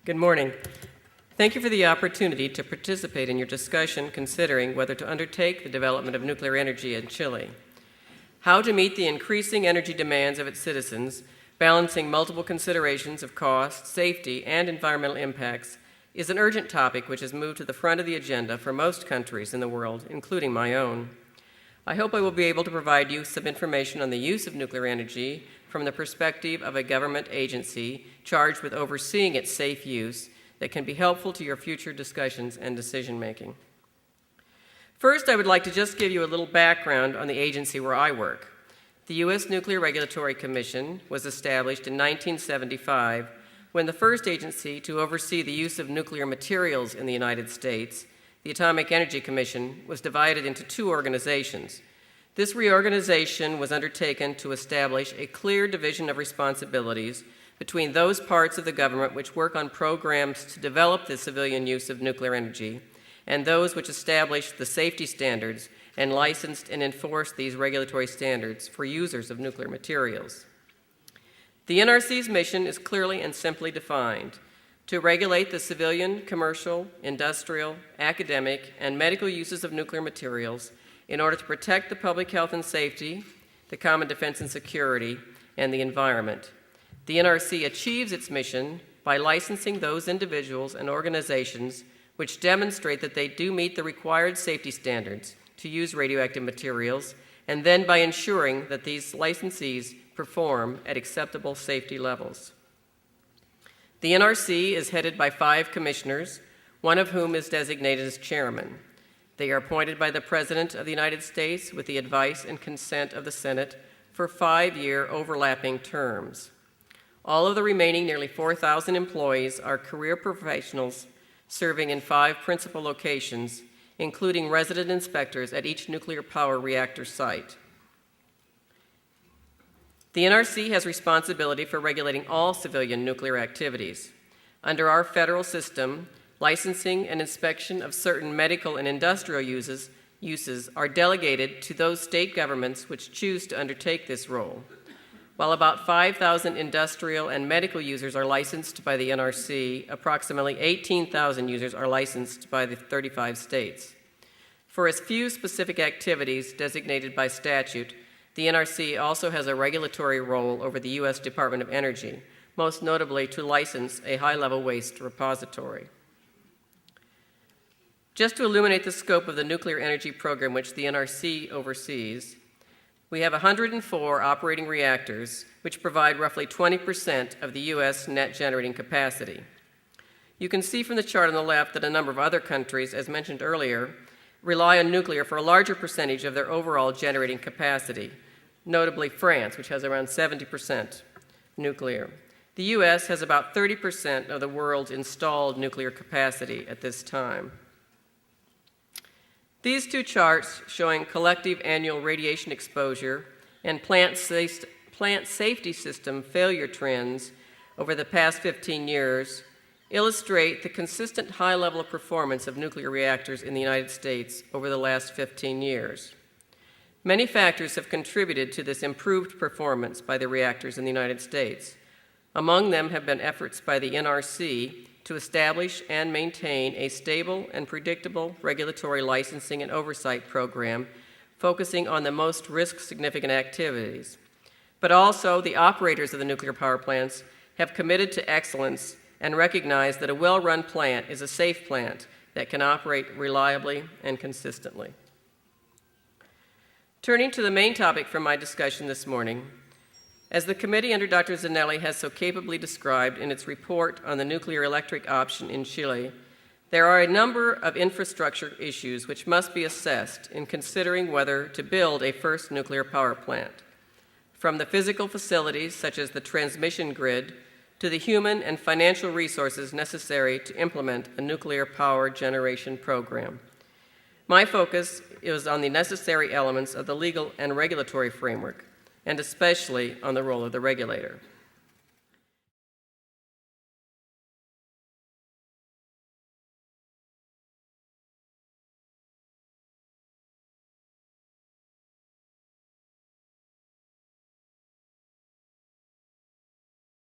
Good morning. Thank you for the opportunity to participate in your discussion considering whether to undertake the development of nuclear energy in Chile. How to meet the increasing energy demands of its citizens, balancing multiple considerations of cost, safety, and environmental impacts, is an urgent topic which has moved to the front of the agenda for most countries in the world, including my own. I hope I will be able to provide you some information on the use of nuclear energy from the perspective of a government agency charged with overseeing its safe use that can be helpful to your future discussions and decision-making. First, I would like to just give you a little background on the agency where I work. The U.S. Nuclear Regulatory Commission was established in 1975 when the first agency to oversee the use of nuclear materials in the United States, the Atomic Energy Commission, was divided into two organizations. This reorganization was undertaken to establish a clear division of responsibilities between those parts of the government which work on programs to develop the civilian use of nuclear energy and those which establish the safety standards and licensed and enforce these regulatory standards for users of nuclear materials. The NRC's mission is clearly and simply defined: to regulate the civilian, commercial, industrial, academic, and medical uses of nuclear materials in order to protect the public health and safety, the common defense and security, and the environment. The NRC achieves its mission by licensing those individuals and organizations which demonstrate that they do meet the required safety standards to use radioactive materials, and then by ensuring that these licensees perform at acceptable safety levels. The NRC is headed by 5 commissioners, one of whom is designated as chairman. They are appointed by the President of the United States with the advice and consent of the Senate for 5-year overlapping terms. All of the remaining nearly 4,000 employees are career professionals serving in 5 principal locations, including resident inspectors at each nuclear power reactor site. The NRC has responsibility for regulating all civilian nuclear activities. Under our federal system, licensing and inspection of certain medical and industrial uses are delegated to those state governments which choose to undertake this role. While about 5,000 industrial and medical users are licensed by the NRC, approximately 18,000 users are licensed by the 35 states. For as few specific activities designated by statute, the NRC also has a regulatory role over the U.S. Department of Energy, most notably to license a high-level waste repository. Just to illuminate the scope of the nuclear energy program which the NRC oversees, we have 104 operating reactors which provide roughly 20% of the U.S. net generating capacity. You can see from the chart on the left that a number of other countries, as mentioned earlier, rely on nuclear for a larger percentage of their overall generating capacity, notably France, which has around 70% nuclear. The U.S. has about 30% of the world's installed nuclear capacity at this time. These two charts showing collective annual radiation exposure and plant safety system failure trends over the past 15 years illustrate the consistent high level of performance of nuclear reactors in the United States over the last 15 years. Many factors have contributed to this improved performance by the reactors in the United States. Among them have been efforts by the NRC to establish and maintain a stable and predictable regulatory licensing and oversight program focusing on the most risk-significant activities. But also, the operators of the nuclear power plants have committed to excellence and recognize that a well-run plant is a safe plant that can operate reliably and consistently. Turning to the main topic for my discussion this morning, as the committee under Dr. Zanelli has so capably described in its report on the nuclear electric option in Chile, there are a number of infrastructure issues which must be assessed in considering whether to build a first nuclear power plant. From the physical facilities, such as the transmission grid, to the human and financial resources necessary to implement a nuclear power generation program. My focus is on the necessary elements of the legal and regulatory framework, and especially on the role of the regulator.